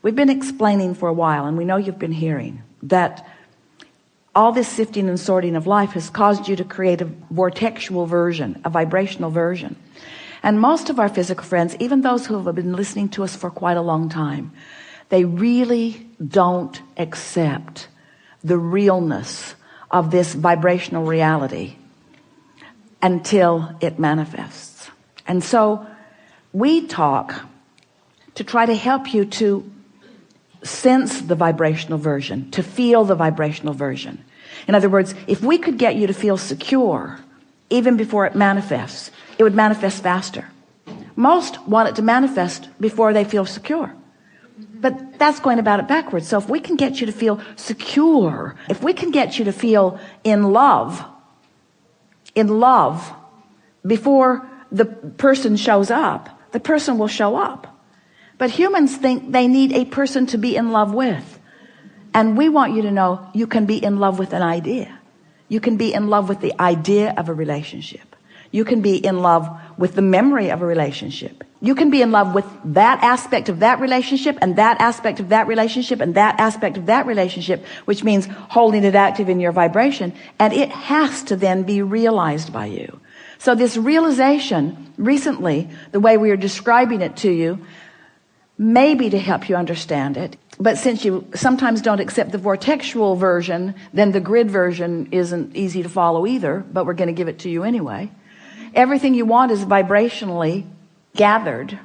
We've been explaining for a while, and we know you've been hearing, that all this sifting and sorting of life has caused you to create a vortexual version, a vibrational version. And most of our physical friends, even those who have been listening to us for quite a long time, they really don't accept the realness of this vibrational reality until it manifests. And so we talk to try to help you to sense the vibrational version, to feel the vibrational version. In other words, if we could get you to feel secure even before it manifests, it would manifest faster. Most want it to manifest before they feel secure, but that's going about it backwards. So if we can get you to feel secure, if we can get you to feel in love before the person shows up, the person will show up. But humans think they need a person to be in love with. And we want you to know you can be in love with an idea. You can be in love with the idea of a relationship. You can be in love with the memory of a relationship. You can be in love with that aspect of that relationship, and that aspect of that relationship, and that aspect of that relationship, which means holding it active in your vibration. And it has to then be realized by you. So this realization recently, the way we are describing it to you, maybe to help you understand it. But since you sometimes don't accept the vortexual version, then the grid version isn't easy to follow either, but we're going to give it to you anyway. Everything you want is vibrationally gathered,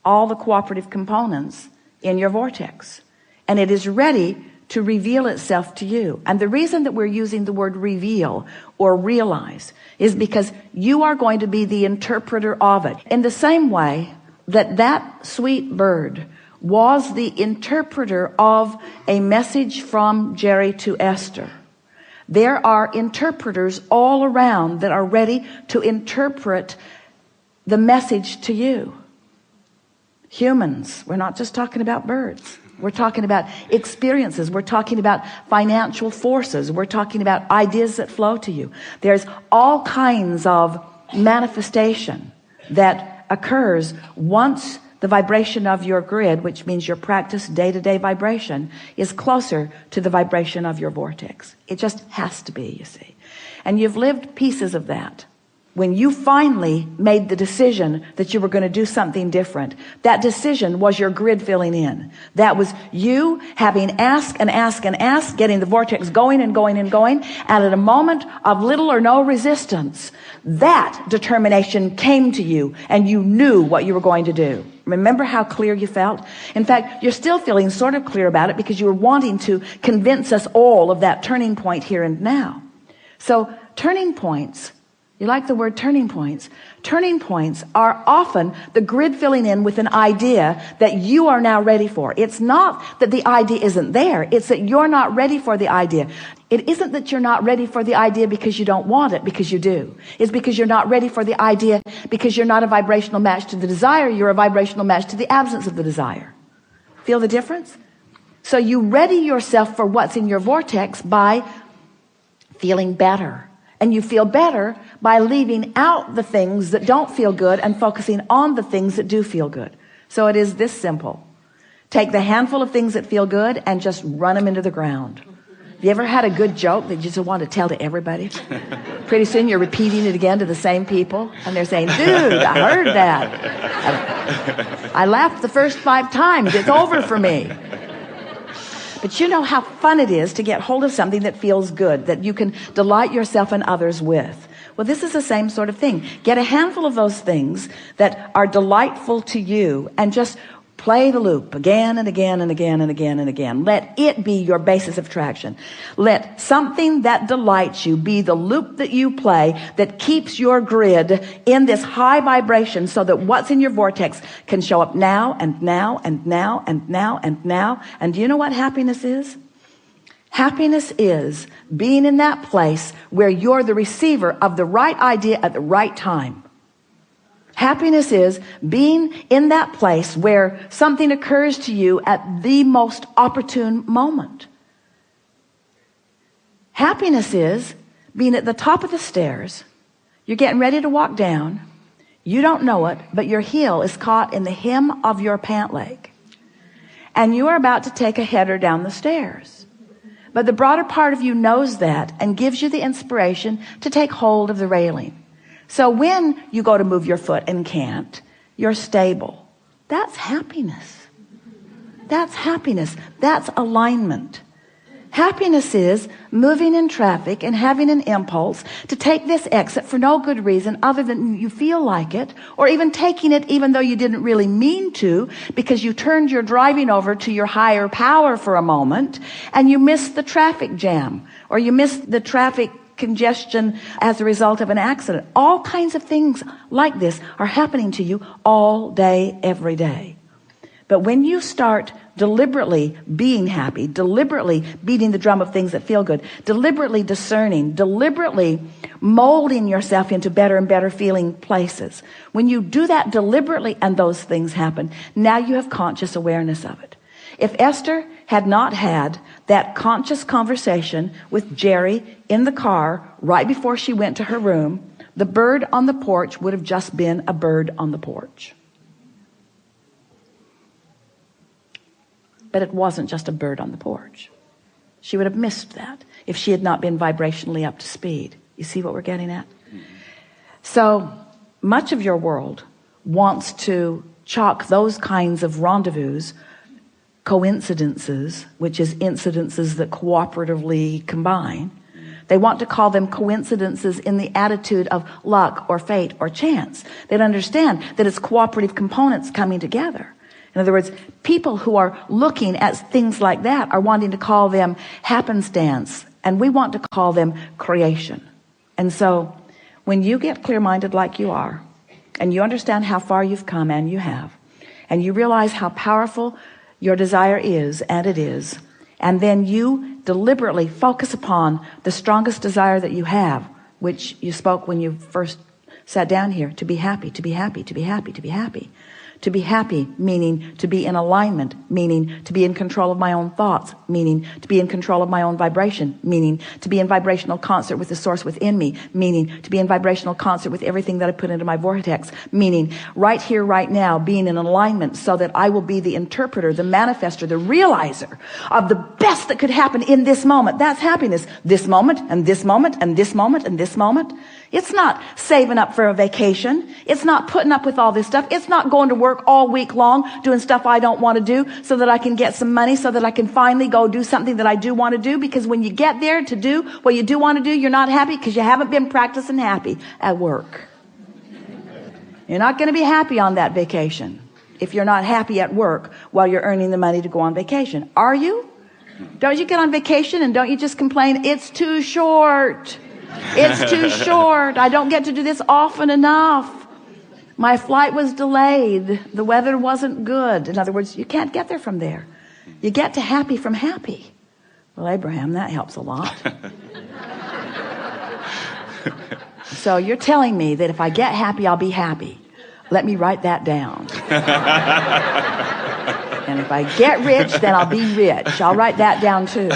all the cooperative components in your vortex, and it is ready to reveal itself to you. And the reason that we're using the word reveal or realize is because you are going to be the interpreter of it. In the same way that sweet bird was the interpreter of a message from Jerry to Esther, there are interpreters all around that are ready to interpret the message to you. Humans, we're not just talking about birds. We're talking about experiences. We're talking about financial forces. We're talking about ideas that flow to you. There's all kinds of manifestation that occurs once the vibration of your grid, which means your practice day-to-day vibration, is closer to the vibration of your vortex. It just has to be, you see. And you've lived pieces of that. When you finally made the decision that you were going to do something different, that decision was your grid filling in. That was you having asked and asked and asked, getting the vortex going and going and going, and at a moment of little or no resistance, that determination came to you and you knew what you were going to do. Remember how clear you felt? In fact, you're still feeling sort of clear about it because you were wanting to convince us all of that turning point here and now. So turning points, you like the word turning points? Turning points are often the grid filling in with an idea that you are now ready for. It's not that the idea isn't there. It's that you're not ready for the idea. It isn't that you're not ready for the idea because you don't want it, because you do. It's because you're not ready for the idea because you're not a vibrational match to the desire. You're a vibrational match to the absence of the desire. Feel the difference? So you ready yourself for what's in your vortex by feeling better. And you feel better by leaving out the things that don't feel good and focusing on the things that do feel good. So it is this simple. Take the handful of things that feel good and just run them into the ground. Have you ever had a good joke that you just want to tell to everybody? Pretty soon you're repeating it again to the same people, and they're saying, dude, I heard that. I laughed the first 5 times. It's over for me. But you know how fun it is to get hold of something that feels good, that you can delight yourself and others with. Well, this is the same sort of thing. Get a handful of those things that are delightful to you and just play the loop again and again and again and again and again. Let it be your basis of attraction. Let something that delights you be the loop that you play that keeps your grid in this high vibration so that what's in your vortex can show up now and now and now and now and now. And do you know what happiness is? Happiness is being in that place where you're the receiver of the right idea at the right time. Happiness is being in that place where something occurs to you at the most opportune moment. Happiness is being at the top of the stairs. You're getting ready to walk down. You don't know it, but your heel is caught in the hem of your pant leg. and you are about to take a header down the stairs. But the broader part of you knows that and gives you the inspiration to take hold of the railing. So when you go to move your foot and can't, you're stable. That's happiness. That's happiness. That's alignment. Happiness is moving in traffic and having an impulse to take this exit for no good reason other than you feel like it, or even taking it even though you didn't really mean to, because you turned your driving over to your higher power for a moment and you missed the traffic jam, or you missed the traffic congestion as a result of an accident. All kinds of things like this are happening to you all day, every day. But when you start deliberately being happy, deliberately beating the drum of things that feel good, deliberately discerning, deliberately molding yourself into better and better feeling places, when you do that deliberately and those things happen, now you have conscious awareness of it. If Esther had not had that conscious conversation with Jerry in the car right before she went to her room, the bird on the porch would have just been a bird on the porch. But it wasn't just a bird on the porch. She would have missed that if she had not been vibrationally up to speed. You see what we're getting at? So much of your world wants to chalk those kinds of rendezvous, coincidences, which is incidences that cooperatively combine. They want to call them coincidences in the attitude of luck or fate or chance. They don't understand that it's cooperative components coming together. In other words, people who are looking at things like that are wanting to call them happenstance, and we want to call them creation. And so when you get clear-minded like you are, and you understand how far you've come, and you have, and you realize how powerful your desire is, and it is, and then you deliberately focus upon the strongest desire that you have, which you spoke when you first sat down here, to be happy, to be happy, to be happy, to be happy. To be happy, meaning to be in alignment, meaning to be in control of my own thoughts, meaning to be in control of my own vibration, meaning to be in vibrational concert with the source within me, meaning to be in vibrational concert with everything that I put into my vortex, meaning right here, right now, being in alignment so that I will be the interpreter, the manifester, the realizer of the best that could happen in this moment. That's happiness. This moment, and this moment, and this moment, and this moment. It's not saving up for a vacation. It's not putting up with all this stuff. It's not going to work all week long doing stuff I don't want to do so that I can get some money, so that I can finally go do something that I do want to do. Because when you get there to do what you do want to do, you're not happy because you haven't been practicing happy at work. You're not going to be happy on that vacation if you're not happy at work while you're earning the money to go on vacation. Are you? Don't you get on vacation and don't you just complain, it's too short? It's too short. I don't get to do this often enough. My flight was delayed. The weather wasn't good. In other words, you can't get there from there. You get to happy from happy. Well, Abraham, that helps a lot. So you're telling me that if I get happy, I'll be happy. Let me write that down. And if I get rich, then I'll be rich. I'll write that down too.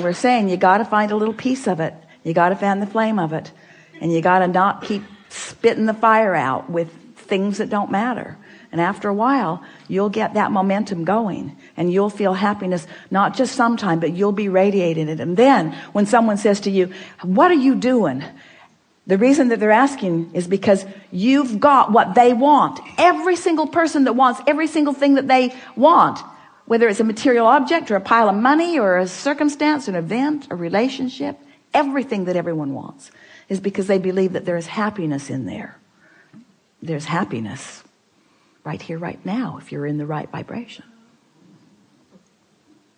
We're saying you got to find a little piece of it. You got to fan the flame of it. And you got to not keep spitting the fire out with things that don't matter. And after a while, you'll get that momentum going. And you'll feel happiness, not just sometime, but you'll be radiating it. And then when someone says to you, what are you doing? The reason that they're asking is because you've got what they want. Every single person that wants every single thing that they want, whether it's a material object or a pile of money or a circumstance, an event, a relationship, everything that everyone wants is because they believe that there is happiness in there. There's happiness right here, right now, if you're in the right vibration.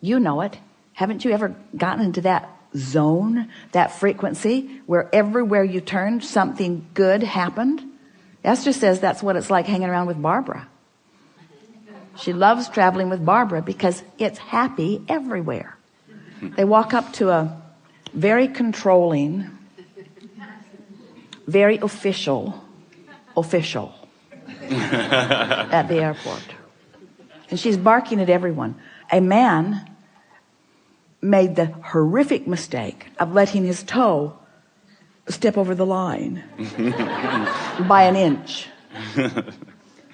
You know it. Haven't you ever gotten into that zone, that frequency, where everywhere you turned, something good happened? Esther says that's what it's like hanging around with Barbara. She loves traveling with Barbara because it's happy everywhere. They walk up to a very controlling, very official at the airport. And she's barking at everyone. A man made the horrific mistake of letting his toe step over the line by an inch.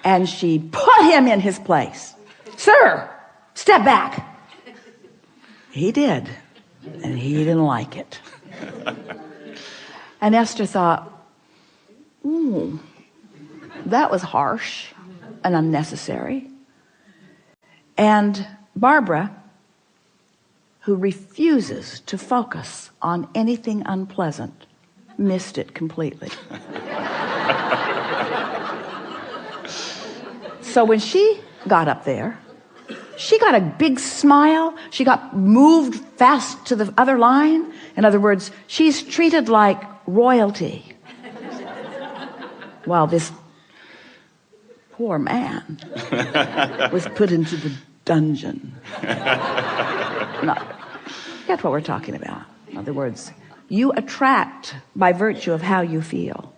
And she put him in his place. Sir, step back. He did, and he didn't like it. And Esther thought, ooh, that was harsh and unnecessary. And Barbara, who refuses to focus on anything unpleasant, missed it completely. So when she got up there, she got a big smile. She got moved fast to the other line. In other words, she's treated like royalty. While this poor man was put into the dungeon. That's what we're talking about. In other words, you attract by virtue of how you feel.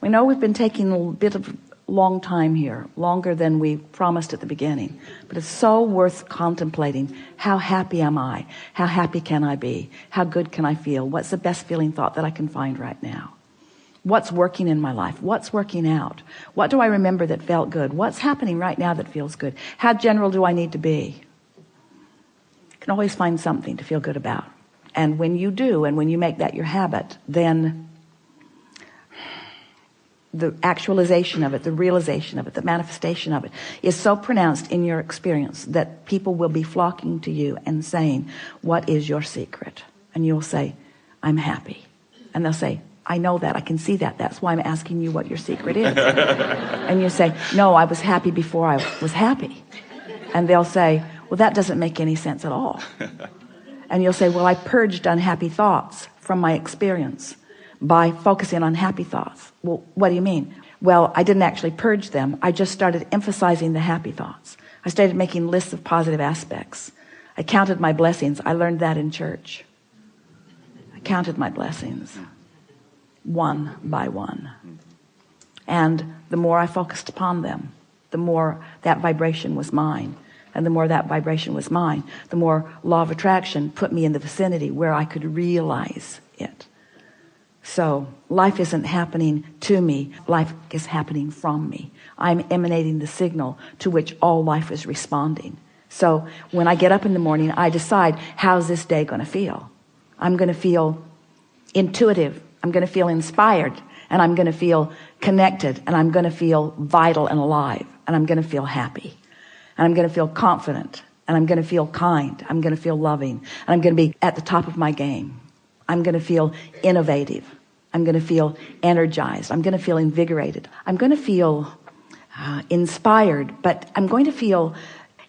We know we've been taking a bit of long time here, longer than we promised at the beginning, but it's so worth contemplating. How happy am I? How happy can I be? How good can I feel? What's the best feeling thought that I can find right now? What's working in my life? What's working out? What do I remember that felt good? What's happening right now that feels good? How general do I need to be? You can always find something to feel good about. And when you do, and when you make that your habit, then the actualization of it, the realization of it, the manifestation of it is so pronounced in your experience that people will be flocking to you and saying, what is your secret? And you'll say, I'm happy. And they'll say, I know that, I can see that. That's why I'm asking you what your secret is. And you say, no, I was happy before I was happy. And they'll say, well, that doesn't make any sense at all. And you'll say, well, I purged unhappy thoughts from my experience by focusing on happy thoughts. Well, what do you mean? Well, I didn't actually purge them. I just started emphasizing the happy thoughts. I started making lists of positive aspects. I counted my blessings. I learned that in church. I counted my blessings one by one. And the more I focused upon them, the more that vibration was mine. And the more that vibration was mine, the more law of attraction put me in the vicinity where I could realize it. So life isn't happening to me. Life is happening from me. I'm emanating the signal to which all life is responding. So when I get up in the morning, I decide, how's this day going to feel? I'm going to feel intuitive. I'm going to feel inspired. And I'm going to feel connected. And I'm going to feel vital and alive. And I'm going to feel happy. And I'm going to feel confident. And I'm going to feel kind. I'm going to feel loving. And I'm going to be at the top of my game. I'm going to feel innovative. I'm going to feel energized. I'm going to feel invigorated. I'm going to feel inspired, but I'm going to feel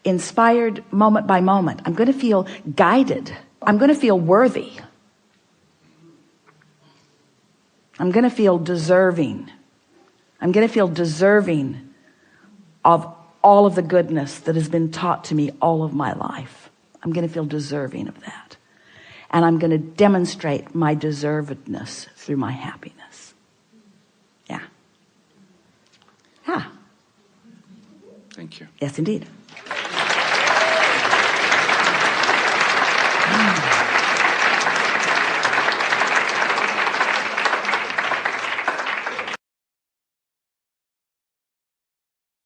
inspired moment by moment. I'm going to feel guided. I'm going to feel worthy. I'm going to feel deserving. I'm going to feel deserving of all of the goodness that has been taught to me all of my life. I'm going to feel deserving of that. And I'm going to demonstrate my deservedness through my happiness. Yeah. Thank you. Yes, indeed.